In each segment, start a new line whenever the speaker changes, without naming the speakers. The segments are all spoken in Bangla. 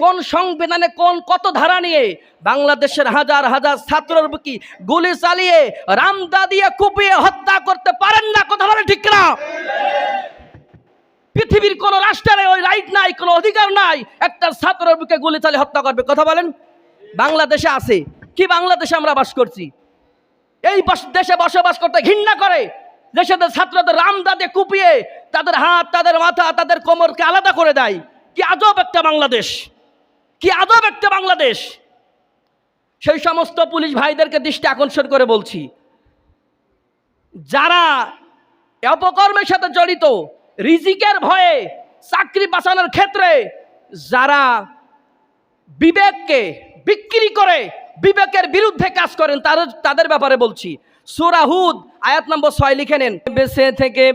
কোন সংবিধানে কত ধারা নিয়ে বাংলাদেশের হাজার হাজার ছাত্রের বুকে গুলি চালিয়ে রামদা দিয়ে কুপিয়ে হত্যা করতে পারেন না? কথা বলেন ঠিক না? পৃথিবীর কোন রাষ্ট্রের ওই রাইট নাই, কোন অধিকার নাই একটা ছাত্রের বুকে গুলি চালিয়ে হত্যা করবে। কথা বলেন। বাংলাদেশে আছে কি? বাংলাদেশে আমরা বাস করছি, এই দেশে বসবাস করতে ঘৃণা করে, দেশের ছাত্রদের রামদা দিয়ে কুপিয়ে তাদের হাত, তাদের মাথা, তাদের কোমরকে আলাদা করে দেয়। কি আজব একটা বাংলাদেশ, কি আজব একটা বাংলাদেশ। সেই সমস্ত পুলিশ ভাইদেরকে দৃষ্টি আকর্ষণ করে বলছি, যারা অপকর্মের সাথে জড়িত, রিজিকের ভয়ে চাকরি বাঁচানোর ক্ষেত্রে যারা বিবেককে বিক্রি করে বিবেকের বিরুদ্ধে কাজ করেন, তাদের ব্যাপারে বলছি। সূরা হুদ আয়াত নম্বর 6 লিখে নেন। বেঁচে থেকে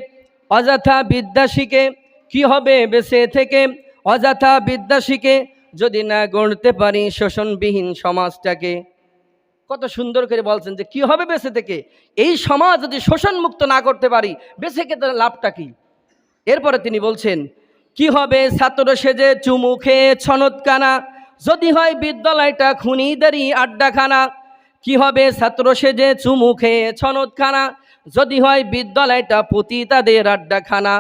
অযথা বিদ্যা শিখে কি হবে? বেঁচে থেকে অযথা বিদ্যা শিখে যদি না গড়তে পারি শোষণবিহীন সমাজটাকে। কত সুন্দর করে বলছেন যে কি হবে বেঁচে থেকে, এই সমাজ যদি শোষণ মুক্ত না করতে পারি বেঁচে থেকে তার লাভটা কি? এরপরে তিনি বলছেন কি হবে? ছাত্র সেজে চুমু খেয়ে ছনৎকানা যদি হয় বিদ্যালয়টা খুনিদেরই আড্ডাখানা। কি হবে? ছাত্র সেজে চুমু খেয়ে ছনৎখানা যদি হয় বিদ্যালয়টা পতিতাদের আড্ডাখানা।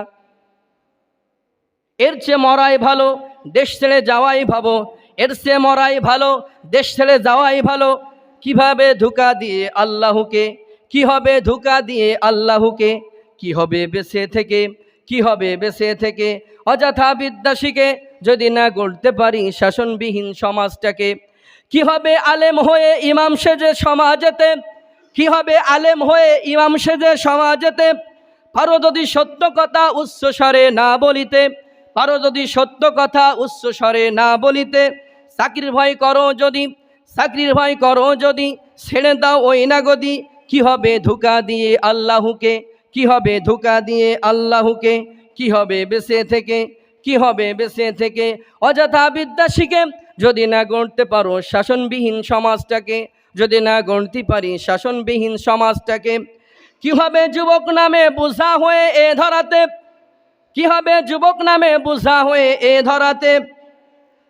এর চেয়ে মরাই ভালো, দেশ ছেড়ে যাওয়াই ভালো। এর চেয়ে মরাই ভালো, দেশ ছেড়ে যাওয়াই ভালো। কিভাবে ধোঁকা দিয়ে আল্লাহকে, কি হবে ধোঁকা দিয়ে আল্লাহকে? কি হবে বেঁচে থেকে, কি হবে বেঁচে থেকে অযথা বিদ্যা শিখে যদি না গড়তে পারি শাসনবিহীন সমাজটাকে। কি হবে আলেম হয়ে ইমাম সেজে সমাজেতে, কি হবে আলেম হয়ে ইমাম সেজে সমাজেতে? পারো যদি সত্য কথা উচ্চ স্বরে না বলিতে, পারো যদি সত্য কথা উচ্চ স্বরে না বলিতে। চাকরির ভয় করো যদি, চাকরির ভয় করো যদি ছেড়ে দাও ওই না গদি। কি হবে ধোঁকা দিয়ে আল্লাহকে, কি হবে ধোঁকা দিয়ে আল্লাহকে? কি হবে বেঁচে থেকে, কি হবে বেঁচে থেকে অযথা বিদ্যা শিখে যদি না গড়তে পারো শাসনবিহীন সমাজটাকে, যদি না গড়তে পারি শাসনবিহীন সমাজটাকে। কি হবে যুবক নামে বোঝা হয়ে এ ধরাতে, কি হবে যুবক নামে বোঝা হয়ে এ ধরাতে?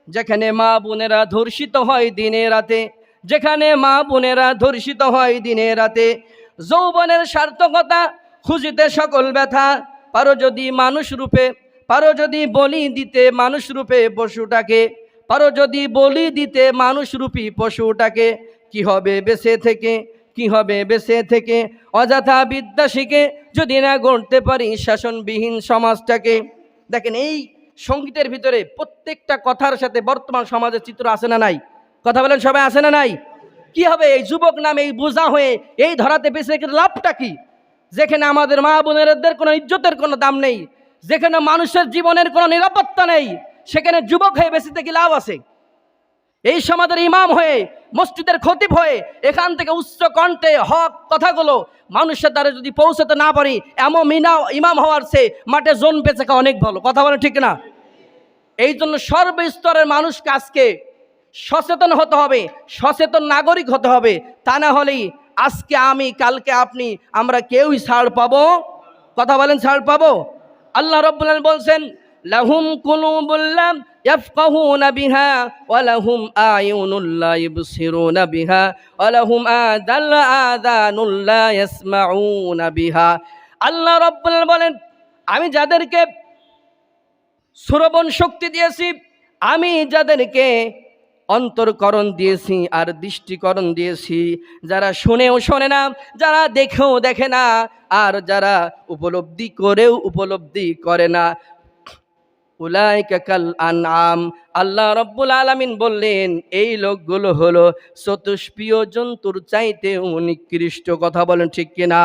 যেখানে মা বোনেরা ধর্ষিত হয় দিনে রাতে, যেখানে মা বোনেরা ধর্ষিত হয় দিনে রাতে। যৌবনের সার্থকতা খুঁজিতে সকল ব্যথা, পারো যদি মানুষ রূপে, পারো যদি বলি দিতে মানুষ রূপে পশুটাকে, পারো যদি বলি দিতে মানুষ রূপী পশুটাকে। কি হবে বেঁচে থেকে, কি হবে বেঁচে থেকে অযথা বিদ্যা শিখে যদি না গড়তে পারি শাসনবিহীন সমাজটাকে। দেখেন এই সঙ্গীতের ভিতরে প্রত্যেকটা কথার সাথে বর্তমান সমাজের চিত্র আছে না নাই? কথা বলেন সবাই, আছে না নাই? কি হবে এই যুবক নামে এই বোঝা হয়ে এই ধরাতে বেঁচে থেকে লাভটা কি? যেখানে আমাদের মা বোনেরদের কোনো ইজ্জতের কোনো দাম নেই, যেখানে মানুষের জীবনের কোনো নিরাপত্তা নেই, সেখানে যুবক হয়ে বেঁচে থেকে লাভ আছে? এই সমাজের ইমাম হয়ে, মসজিদের খতিব হয়ে এখান থেকে উচ্চ কণ্ঠে হক কথাগুলো মানুষের দ্বারা যদি পৌঁছাতে না পারি, এমন ইমাম হওয়ার চেয়ে মাঠে জোন বেঁচে থাকা অনেক ভালো। কথা বলে ঠিক না? এই জন্য সর্বস্তরের মানুষকে আজকে সচেতন হতে হবে, সচেতন নাগরিক হতে হবে। তা না হলেই আজকে আমি, কালকে আপনি, আমরা কেউই ছাড় পাবো। কথা বলেন ছাড় পাবো? আল্লাহ রাব্বুল আলামিন বলছেন লাহুম কুলুবুল লা ইয়াফকাহুনা বিহা ওয়া লাহুম আয়ুনুল লা ইবসিরুনা বিহা ওয়া লাহুম আযানুল লা ইয়াসমাউনা বিহা। আল্লাহ রাব্বুল আলামিন বলেন আমি যাদেরকে শ্রবণ শক্তি দিয়েছি, আমি যাদেরকে অন্তরকরণ দিয়েছি আর দৃষ্টিকরণ দিয়েছি, যারা শুনেও শোনে না, যারা দেখেও দেখে না, আর যারা উপলব্ধি করেও উপলব্ধি করে না, উলাইকা কাল আনআম। আল্লাহ রাব্বুল আলামিন বললেন এই লোকগুলো হলো চতুষ্পীয় জন্তুর চাইতেও নিকৃষ্ট। কথা বলেন ঠিক কিনা?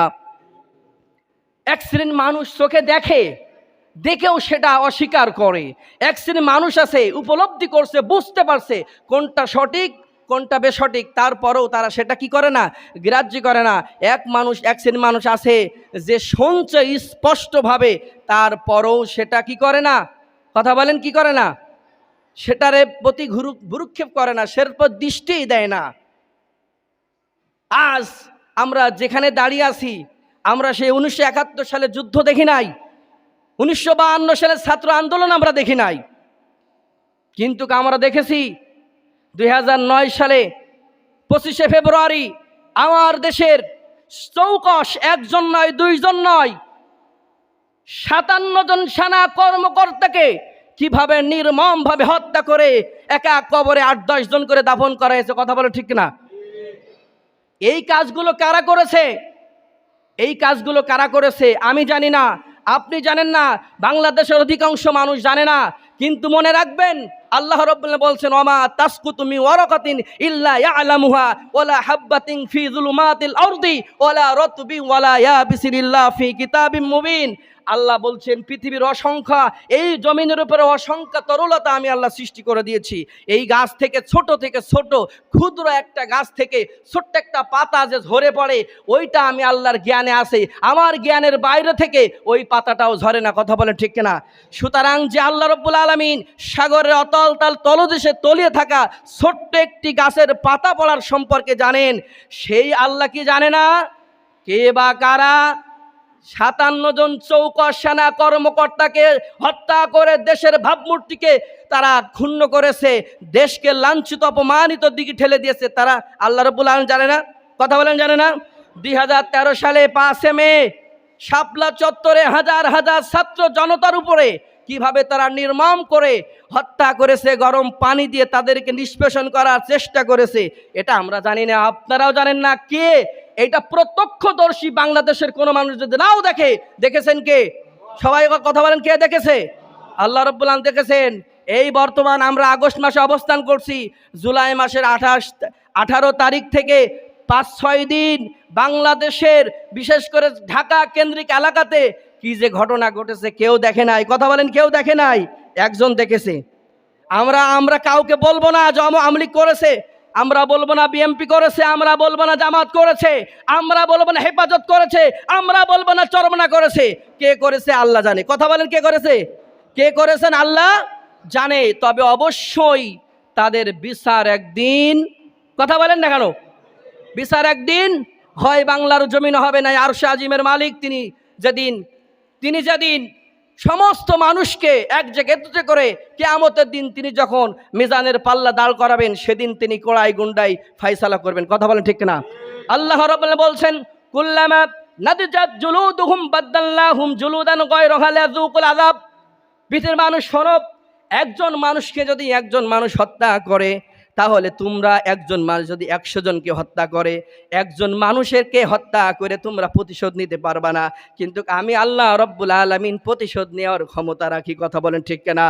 এক শ্রেণীর মানুষ চোখে দেখে, দেখেও সেটা অস্বীকার করে। এক শ্রেণীর মানুষ আছে উপলব্ধি করছে, বুঝতে পারছে কোনটা সঠিক কোনটা বেসঠিক, তারপরেও তারা সেটা কি করে না, গ্রাহ্য করে না। এক শ্রেণীর মানুষ আছে যে শুনছে স্পষ্টভাবে, তারপরেও সেটা কি করে না? কথা বলেন কি করে না? সেটারে প্রতি ভ্রুক্ষেপ করে না, সের উপর দৃষ্টিই দেয় না। আজ আমরা যেখানে দাঁড়িয়ে আছি, আমরা সেই 1971 সালে যুদ্ধ দেখি নাই, 1952 সালের ছাত্র আন্দোলন আমরা দেখি নাই। কিন্তু আমরা দেখেছি 2009 সালে 25শে ফেব্রুয়ারি আমার দেশের চৌকস একজন নয় দুইজন নয় 57 জন সেনা কর্মকর্তাকে কিভাবে নির্মমভাবে হত্যা করে একা কবরে 8-10 জন করে দাফন করা হয়েছে। কথা বলে ঠিক না? এই কাজগুলো কারা করেছে? এই কাজগুলো কারা করেছে আমি জানি না, আপনি জানেন না, বাংলাদেশের অধিকাংশ মানুষ জানে না। কিন্তু মনে রাখবেন, আল্লাহ রাব্বুল বলছেন, ওমা তাসকুতু মিন ওয়ারাকাতিন ইল্লা ইয়ালামুহা ওয়ালা হাববাতিন ফি যুলুমাতিল আরদি ওয়ালা রাতবিন ওয়ালা ইয়াবিসিন ইল্লা ফি কিতাবিম মুবিন। আল্লাহ বলছেন, পৃথিবীর অসংখ্য, এই জমিনের উপরে অসংখ্য তরলতা আমি আল্লাহ সৃষ্টি করে দিয়েছি। এই গাছ থেকে ছোট ক্ষুদ্র একটা গাছ থেকে ছোট্ট একটা পাতা যে ঝরে পড়ে, ওইটা আমি আল্লাহর জ্ঞানে আছে, আমার জ্ঞানের বাইরে থেকে ওই পাতাটাও ঝরে না। কথা বলেন ঠিক কিনা? সুতরাং যে আল্লাহ রাব্বুল আলামিন সাগরের অতল তলদেশে তলিয়ে থাকা ছোট্ট একটি গাছের পাতা পড়ার সম্পর্কে জানেন, সেই আল্লাহ কি জানে না? কে বা কারা 57 জন চৌকস সেনা কর্মকর্তাকে হত্যা করে দেশের ভাবমূর্তিকে তারা ক্ষুণ্ণ করেছে, দেশকে লাঞ্ছিত অপমানিত দিকে ঠেলে দিয়েছে, তারা আল্লাহ রাব্বুল আলামিন জানে না? কথা বলেন জানে না? 2013 সালে 5 মে শাপলা চত্বরে হাজার হাজার ছাত্র জনতার উপরে কিভাবে তারা নির্মম করে হত্যা করেছে, গরম পানি দিয়ে তাদেরকে নিষ্পেষণ করার চেষ্টা করেছে, এটা আমরা জানি না, আপনারাও জানেন না। কে এটা প্রত্যক্ষদর্শী? বাংলাদেশের কোনো মানুষ যদি নাও দেখে, দেখেছেন কে? সবাই কথা বলেন, কে দেখেছে? আল্লাহ রাব্বুল আলামিন দেখেছেন। এই বর্তমান আমরা আগস্ট মাসে অবস্থান করছি, জুলাই মাসের 18 তারিখ থেকে 5-6 দিন বাংলাদেশের বিশেষ করে ঢাকা কেন্দ্রিক এলাকাতে কি যে ঘটনা ঘটেছে কেউ দেখে নাই। কথা বলেন, কেউ দেখে নাই? একজন দেখেছে। আমরা কাউকে বলবো না যে আওয়ামী লীগ করেছে, আমরা বলবো না বিএনপি করেছে, আমরা বলবো না জামাত করেছে, আমরা বলবো না হেফাজত করেছে, আমরা বলবো না চরমনা করেছে। কে করেছে আল্লাহ জানে। কথা বলেন, কে করেছে? কে করেছেন আল্লাহ জানে। তবে অবশ্যই তাদের বিচার একদিন, কথা বলেন না কেন, বিচার একদিন হয় বাংলার জমিনে হবে না। আরশে আজিমের মালিক তিনি যেদিন সমস্ত মানুষকে এক জায়গায় করে কিয়ামতের দিন তিনি যখন মিজানের পাল্লা দাঁড় করাবেন, সেদিন তিনি কোড়াই গুন্ডাই ফায়সালা করবেন। কথা বলেন ঠিক না? আল্লাহ রাব্বুল বলছেন, কুল্লামা নাদজাত জুলুদুহুম বাদদালনাহুম জুলুদান গায়রাহা লিয়াযুকুল আযাব। পৃথিবীর মানুষ শোনো, একজন মানুষকে যদি একজন মানুষ হত্যা করে, তাহলে তোমরা একজন মানুষ যদি 100 জনকে হত্যা করে, একজন মানুষেরকে হত্যা করে তোমরা প্রতিশোধ নিতে পারবা না, কিন্তু আমি আল্লাহ রাব্বুল আলামিন প্রতিশোধ নেওয়ার ক্ষমতা রাখি। কথা বলেন ঠিক কিনা?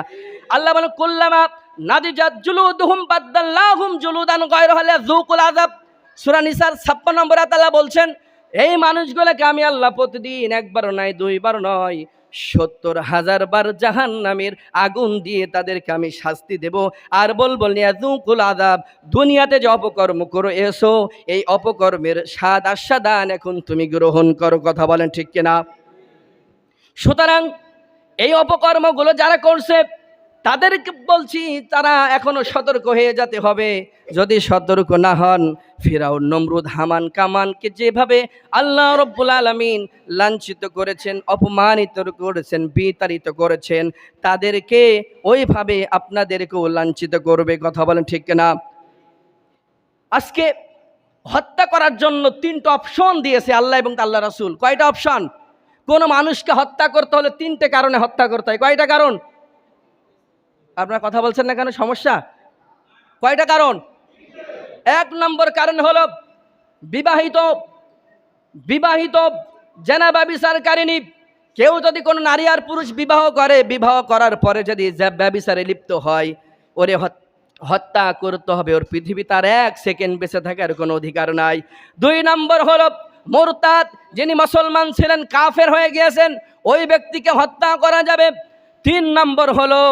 আল্লাহ বলেন, কুল্লামা নাদিজাত জুলুদুহুম বাদদালনাহুম জুলুদান গায়রাহা লিয়াযুকুল আযাব। সূরা নিসার 56 নম্বর আয়াত আল্লাহ বলছেন, এই মানুষগুলোকে আমি আল্লাহ প্রতিদিন একবার নয়, দুইবার নয়, 70,000 বার জাহান্নামের আগুন দিয়ে তাদেরকে আমি শাস্তি দেব। আর বলবো লিয়াযুকুল আযাব, দুনিয়াতে যে অপকর্ম করে এসো, এই অপকর্মের স্বাদ আস্বাদান এখন তুমি গ্রহণ করো। কথা বলেন ঠিক কিনা? সুতরাং এই অপকর্মগুলো যারা করছে তাদেরকে বলছি, তারা এখনো সতর্ক হয়ে যেতে হবে। যদি সতর্ক না হন, ফিরাউন, নমরুদ, হামান, কামানকে যেভাবে আল্লাহ রাব্বুল আলামিন লাঞ্ছিত করেছেন, অপমানিত করেছেন, বিতাড়িত করেছেন, তাদেরকে ওইভাবে আপনাদেরকেও লাঞ্ছিত করবে। কথা বলেন ঠিক কিনা? আজকে হত্যা করার জন্য 3টা অপশন দিয়েছে আল্লাহ এবং আল্লাহ রাসূল। কয়টা অপশন? কোন মানুষকে হত্যা করতে হলে 3টে কারণে হত্যা করতে হয়। কয়টা কারণ? আপনারা কথা বলছেন না কেন? সমস্যা? কয়টা কারণ? 1 নম্বর কারণ হলো বিবাহিত জেনাবা বিচারকারিনী। কেউ যদি কোনো নারী আর পুরুষ বিবাহ করে, বিবাহ করার পরে যদি ব্যভিচারে লিপ্ত হয়, ওরে হত্যা করতে হবে। ওর পৃথিবী তার 1 সেকেন্ড বেঁচে থাকার কোনো অধিকার নাই। 2 নম্বর হলো মুরতাদ, যিনি মুসলমান ছিলেন কাফের হয়ে গিয়েছেন, ওই ব্যক্তিকে হত্যা করা যাবে। 3 নম্বর হলো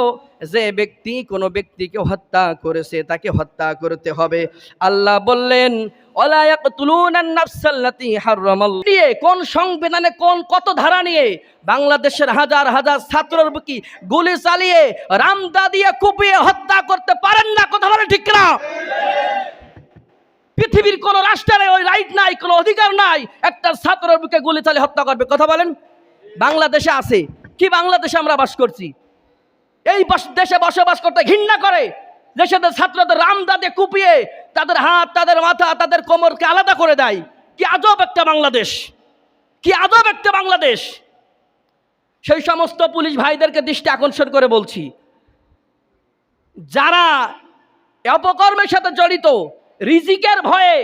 যে ব্যক্তি কোনো ব্যক্তিকে হত্যা করেছে তাকে হত্যা করতে হবে। আল্লাহ বললেন, ওয়ালা ইয়াকতুলুনান নাফসাল্লাতী হারামাল্লাহ। কোন সংবিধানে কত ধারা নিয়ে বাংলাদেশের হাজার হাজার ছাত্রের বুকে গুলি চালিয়ে রামদা দিয়ে কুপিয়ে হত্যা করতে পারেন না? কথা বলে ঠিক না? পৃথিবীর কোন রাষ্ট্রের ওই রাইট নাই, কোনো অধিকার নাই একটা ছাত্রের বুকে গুলি চালিয়ে হত্যা করবে। কথা বলেন? বাংলাদেশে আছে কি? বাংলাদেশে আমরা বাস করছি। এই দেশে বসবাস করতে ঘৃণা করে, দেশের ছাত্রদের রামদাদে কুপিয়ে তাদের হাত, তাদের মাথা, তাদের কোমরকে আলাদা করে দেয়। কি আজব একটা বাংলাদেশ, কি আজব একটা বাংলাদেশ। সেই সমস্ত পুলিশ ভাইদেরকে দৃষ্টি আকর্ষণ করে বলছি, যারা অপকর্মের সাথে জড়িত, রিজিকের ভয়ে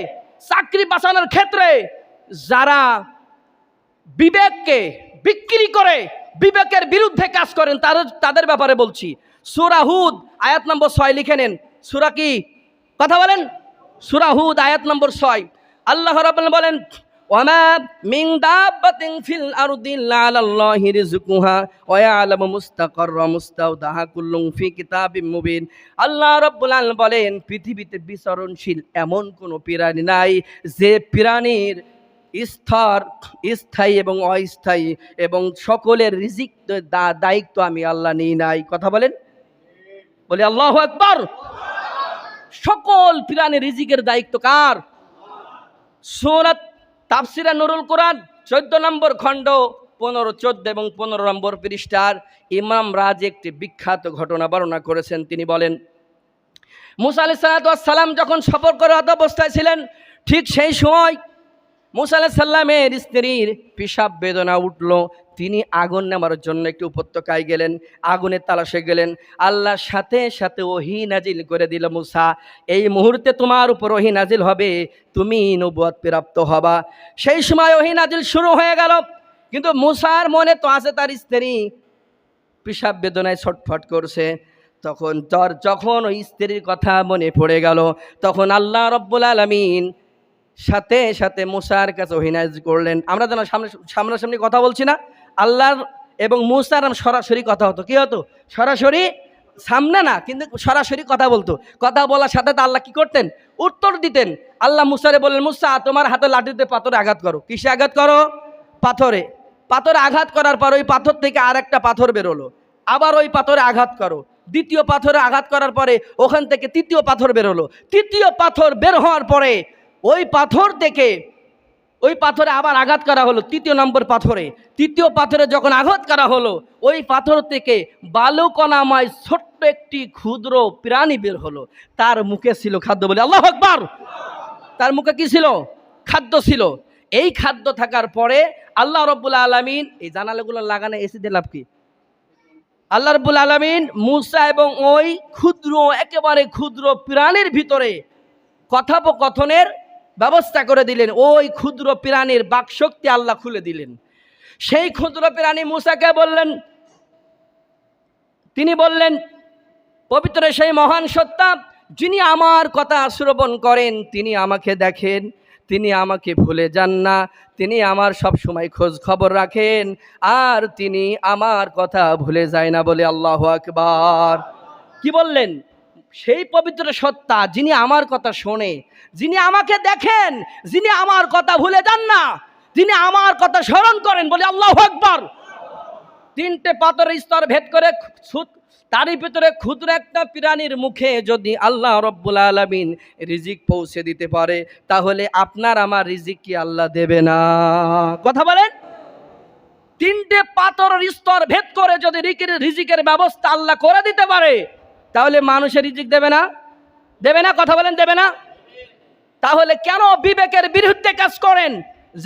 চাকরি বাঁচানোর ক্ষেত্রে যারা বিবেককে বিক্রি করে বিবেকের বিরুদ্ধে কাজ করেন, তাদের ব্যাপারে বলছি। সূরা হুদ আয়াত নম্বর 6 লিখে নেন। সূরা কি? কথা বলেন। সূরা হুদ আয়াত নম্বর 6 আল্লাহ রাব্বুল বলেন, ওয়ামা মিন দাব্বাতিন ফিল আরদি ইল্লা আলাল্লাহি রিজকুহা ওয়া ইয়ালামু মুস্তাকাররা মুস্তাওদাহা কুল্লুন ফি কিতাবিম মুবিন। আল্লাহ রাব্বুল আলামিন বলেন, পৃথিবীতে বিচরণশীল এমন কোনো প্রাণী নাই যে প্রাণীর স্তর স্থায়ী এবং অস্থায়ী এবং সকলের রিজিক দায়িত্ব আমি আল্লাহ নিই নাই। কথা বলেন, বলি আল্লাহু আকবার। সকল প্রাণীর রিজিকের দায়িত্ব কার? সূরা তাফসিরে নুরুল কোরআন 14 নম্বর খণ্ড 15, 14 এবং 15 নম্বর পৃষ্ঠার ইমাম রাজি একটি বিখ্যাত ঘটনা বর্ণনা করেছেন। তিনি বলেন, মুসা আলাইহিস সালাম যখন সফর করে অবস্থায় ছিলেন, ঠিক সেই সময় মুসা আলাইহিস সালামের স্ত্রীর পেশাব বেদনা উঠল। তিনি আগুন নেওয়ার জন্য একটি উপত্যকায় গেলেন, আগুনের তালাশে গেলেন। আল্লাহর সাথে সাথে ওহী নাজিল করে দিল, মুসা এই মুহূর্তে তোমার উপর ওহী নাজিল হবে, তুমি নবুয়ত প্রাপ্ত হবা। সেই সময় ওহী নাজিল শুরু হয়ে গেল, কিন্তু মুসার মনে তো আছে তার স্ত্রী পেশাব বেদনায় ছটফট করছে। যখন ওই স্ত্রীর কথা মনে পড়ে গেল, তখন আল্লাহ রব্বুল আলামিন সাথে সাথে মুসার কাছে ওহী নাজিল করলেন। আমরা যেন সামনাসামনি কথা বলছি না, আল্লাহর এবং মুসার সরাসরি কথা হতো। কি হতো? সরাসরি, সামনে না, কিন্তু সরাসরি কথা বলতো। কথা বলার সাথে আল্লাহ কি করতেন? উত্তর দিতেন। আল্লাহ মুসারে বললেন, মুসা তোমার হাতে লাঠিতে পাথরে আঘাত করো। কিসে আঘাত করো? পাথরে। পাথরে আঘাত করার পর ওই পাথর থেকে আর একটা পাথর বেরোলো, আবার ওই পাথরে আঘাত করো। দ্বিতীয় পাথরে আঘাত করার পরে ওখান থেকে তৃতীয় পাথর বেরোলো। তৃতীয় পাথর বের হওয়ার পরে ওই পাথর থেকে ওই পাথরে আবার আঘাত করা হলো, তৃতীয় নম্বর পাথরে। তৃতীয় পাথরে যখন আঘাত করা হলো, ওই পাথর থেকে বালুকণাময় ছোট্ট একটি ক্ষুদ্র প্রাণী বের হলো। তার মুখে ছিল খাদ্য। বলে আল্লাহু আকবার। তার মুখে কি ছিল? খাদ্য ছিল। এই খাদ্য থাকার পরে আল্লাহ রব্বুল আলামিন, এই জানালাগুলো লাগানো এসি দিয়ে লাভ কি? আল্লাহ রব্বুল আলামিন মুসা এবং ওই ক্ষুদ্র, একেবারে ক্ষুদ্র প্রাণীর ভিতরে কথোপকথনের ব্যবস্থা করে দিলেন। ওই ক্ষুদ্র প্রাণীর বাকশক্তি আল্লাহ খুলে দিলেন। সেই ক্ষুদ্র প্রাণী মুসাকে বললেন, তিনি বললেন, পবিত্র সেই মহান সত্তা যিনি আমার কথা শ্রবণ করেন, তিনি আমাকে দেখেন, তিনি আমাকে ভুলে যান না, তিনি আমার সব সময় খোঁজ খবর রাখেন, আর তিনি আমার কথা ভুলে যায় না। বলে আল্লাহু আকবার। কি বললেন? সেই পবিত্র সত্তা যিনি আমার কথা শোনে, যিনি আমাকে দেখেন, যিনি আমার কথা ভুলে যান না, যিনি আমার কথা স্মরণ করেন। বলে আল্লাহু আকবার। 3টে পাথরের স্তর ভেদ করে তারই ভিতরে ক্ষুদ্র একটা প্রাণীর মুখে যদি আল্লাহ রব্বুল আলামিন রিজিক পৌঁছে দিতে পারে, তাহলে আপনার আমার রিজিক কি আল্লাহ দেবে না? কথা বলেন। 3টে পাথরের স্তর ভেদ করে যদি রিজিকের ব্যবস্থা আল্লাহ করে দিতে পারে, তাহলে মানুষের রিজিক দেবে না? দেবে না? কথা বলেন, দেবে না? তাহলে কেন বিবেকের বিরুদ্ধে কাজ করেন?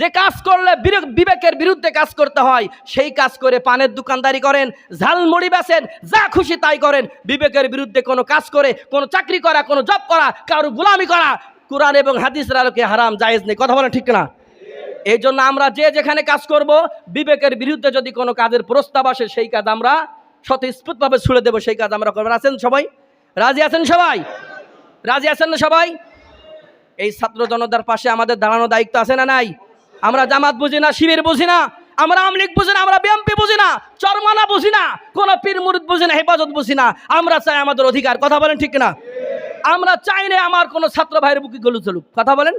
যে কাজ করলে বিবেকের বিরুদ্ধে কাজ করতে হয়, সেই কাজ করে পানের দোকানদারি করেন, ঝালমুড়ি বেচেন, যা খুশি তাই করেন। বিবেকের বিরুদ্ধে কোনো কাজ করে, কোনো চাকরি করা, কোনো জব করা, কারো গোলামি করা কোরআন এবং হাদিসের আলোকে হারাম, জায়েজ নেই। কথা বলেন, ঠিক না? এই জন্য আমরা যে যেখানে কাজ করব, বিবেকের বিরুদ্ধে যদি কোনো কাজের প্রস্তাব আসে, সেই কাজ আমরা স্বতঃস্ফূর্তভাবে ছুড়ে দেবো। সেই কাজ আমরা করবো। আছেন সবাই? রাজি আছেন সবাই? রাজি আছেন না সবাই? এই ছাত্র জনতার পাশে আমাদের দাঁড়ানো দায়িত্ব আছে না নাই? আমরা জামাত বুঝি না, শিবির বুঝি না, আমরা আওয়ামী লীগ বুঝি না, আমরা বিএনপি বুঝি না, চরমানা বুঝি না, কোনো পীর মুরিদ বুঝি না, হেফাজত বুঝি না। আমরা চাই আমাদের অধিকার। কথা বলেন, ঠিক না? আমরা চাই না আমার কোনো ছাত্র ভাইয়ের বুকে গলু চলুক। কথা বলেন।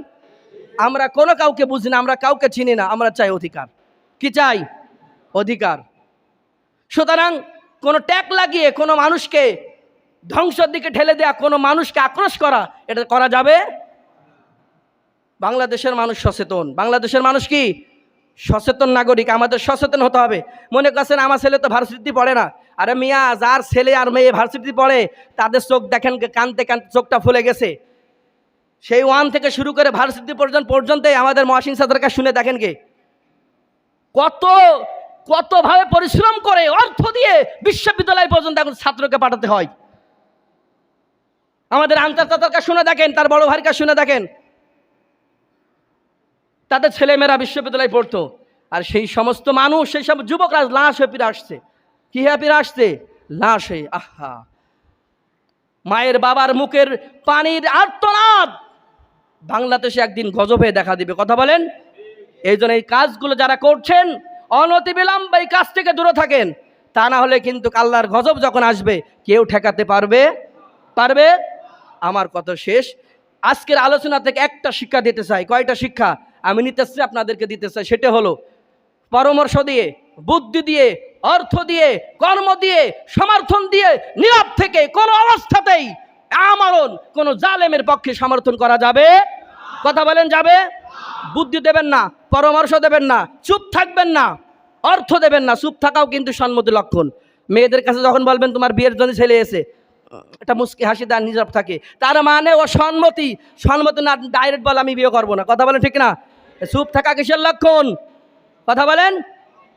আমরা কোনো কাউকে বুঝি না, আমরা কাউকে চিনি না, আমরা চাই অধিকার। কি চাই? অধিকার। সুতরাং কোনো ট্যাগ লাগিয়ে কোনো মানুষকে ধ্বংসের দিকে ঠেলে দেয়া, কোনো মানুষকে আক্রোশ করা, এটা করা যাবে? বাংলাদেশের মানুষ সচেতন। বাংলাদেশের মানুষ কি? সচেতন নাগরিক। আমাদের সচেতন হতে হবে। মনে করছেন আমার ছেলে তো ভার্সিটি পড়ে না, আরে মিয়া, যার ছেলে আর মেয়ে ভার্সিটি পড়ে তাদের চোখ দেখেন কানতে কানতে চোখটা ফুলে গেছে। সেই 1 থেকে শুরু করে ভার্সিটি পর্যন্ত আমাদের মহাসিন স্যারকে শুনে দেখেন কে কতভাবে পরিশ্রম করে অর্থ দিয়ে বিশ্ববিদ্যালয় পর্যন্ত এখন ছাত্রকে পাঠাতে হয়। আমাদের আনসার চাচাকে শুনে দেখেন, তার বড় ভাইকে শুনে দেখেন, তাদের ছেলেমেয়েরা বিশ্ববিদ্যালয়ে পড়তো। আর সেই সমস্ত মানুষ, সেই সব যুবকরা লাশ হয়ে ফিরে আসছে। কি হয়ে ফিরে আসছে? লাশ হয়ে। আহা, মায়ের বাবার মুখের পানির আর্তনাদ বাংলাদেশে একদিন গজব হয়ে দেখা দিবে। কথা বলেন? এই জন্য এই কাজগুলো যারা করছেন অনতিবিলম্বে এই কাজ থেকে দূরে থাকেন, তা না হলে কিন্তু আল্লাহর গজব যখন আসবে কেউ ঠেকাতে পারবে? আমার কথা শেষ। আজকের আলোচনা থেকে একটা শিক্ষা দিতে চাই। কয়টা শিক্ষা আমি নিতে চাই, আপনাদেরকে দিতে চাই। সেটা হলো পরামর্শ দিয়ে, বুদ্ধি দিয়ে, অর্থ দিয়ে, কর্ম দিয়ে, সমর্থন দিয়ে নীরব থেকে কোনো অবস্থাতেই আমরণ কোন জালেমের পক্ষে সমর্থন করা যাবে? কথা বলেন, যাবে? বুদ্ধি দেবেন না, পরামর্শ দেবেন না, চুপ থাকবেন না, অর্থ দেবেন না। চুপ থাকাও কিন্তু সম্মতি লক্ষণ। মেয়েদের কাছে যখন বলবেন তোমার বিয়ের জন্য ছেলে এসে, এটা মুস্কি হাসি দেয়, নীরব থাকে, তার মানে ও সম্মতি না, ডাইরেক্ট বলে আমি বিয়ে করবো না। কথা বলেন ঠিক না? চুপ থাকা কিসের লক্ষণ? কথা বলেন,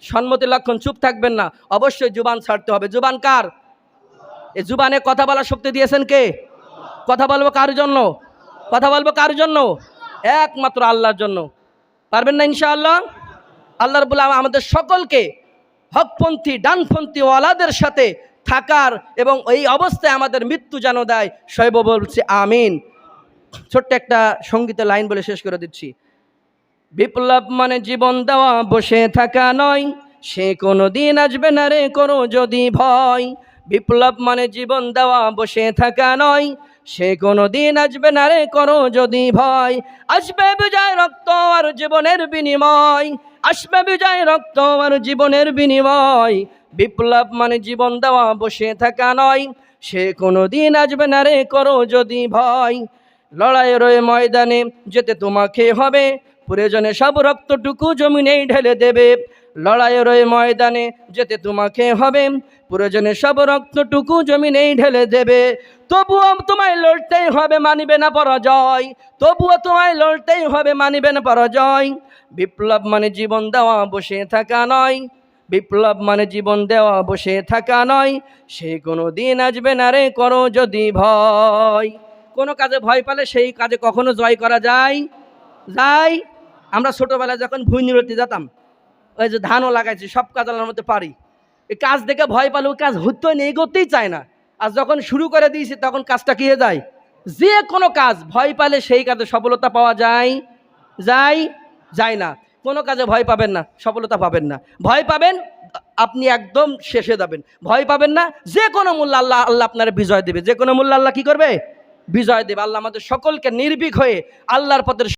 সম্মতির লক্ষণ। চুপ থাকবেন না, অবশ্যই জুবান ছাড়তে হবে। জুবান কার? এই জুবানে কথা বলার শক্তি দিয়েছেন কে? কথা বলবো কার জন্য? কথা বলবো কার জন্য? একমাত্র আল্লাহর জন্য। পারবেন না ইনশাআল্লাহ? আল্লাহ রাব্বুল আলামিন আমাদের সকলকে হকপন্থী ডানপন্থী ওয়ালাদের সাথে থাকার এবং এই অবস্থায় আমাদের মৃত্যু যেন দেয়, সবাই বলছে আমিন। ছোট্ট একটা সঙ্গীতের লাইন বলে শেষ করে দিচ্ছি। বিপ্লব মানে জীবন দেওয়া, বসে থাকা নয়, সে কোনো দিন আসবে না রে করো যদি ভয়। বিপ্লব মানে জীবন দেওয়া, বসে থাকা নয়, সে কোনো দিন আসবে না রে করো যদি ভয়। আসবে বিজয় রক্ত আর জীবনের বিনিময়, আসবে বিজয় রক্ত আর জীবনের বিনিময়। বিপ্লব মানে জীবন দেওয়া, বসে থাকা নয়, সে কোনো দিন আসবে না রে করো যদি ভয়। লড়াইয়ের ওই ময়দানে যেতে তোমাকে হবে, প্রয়োজনে সব রক্তটুকু জমিনেই ঢেলে দেবে। লড়াইয়ের ওই ময়দানে যেতে তোমাকে হবে, প্রয়োজনে সব রক্তটুকু জমিনেই ঢেলে দেবে। তবুও তোমায় লড়তেই হবে, মানিবে না পরাজয়। তবুও তোমায় লড়তেই হবে, মানিবে না পরাজয়। বিপ্লব মানে জীবন দেওয়া, বসে থাকা নয়, বিপ্লব মানে জীবন দেওয়া, বসে থাকা নয়, সে কোনো দিন আসবে না রে করো যদি ভয়। কোনো কাজে ভয় পেলে সেই কাজে কখনো জয় করা যায়? আমরা ছোটবেলায় যখন ভুঁই নিরতে যেতাম, ওই যে ধানও লাগাইছি, সব কাজ আল্লাহর মধ্যে পারি, এই কাজ দেখে ভয় পেলে ওই কাজ হতে নেই, এগোতেই চায় না। আর যখন শুরু করে দিয়েছি তখন কাজটা কি হয়ে যায়? যে কোনো কাজ ভয় পেলে সেই কাজে সফলতা পাওয়া যায় না। কোনো কাজে ভয় পাবেন না, সফলতা পাবেন না। ভয় পাবেন আপনি একদম শেষে যাবেন। ভয় পাবেন না, যে কোনো মূল্য আল্লাহ আপনার বিজয় দেবে। যে কোনো মূল্য আল্লাহ কি করবে? বিজয় দেবে। আল্লাহ আমাদের সকলকে নির্ভীক হয়ে আল্লাহর পথের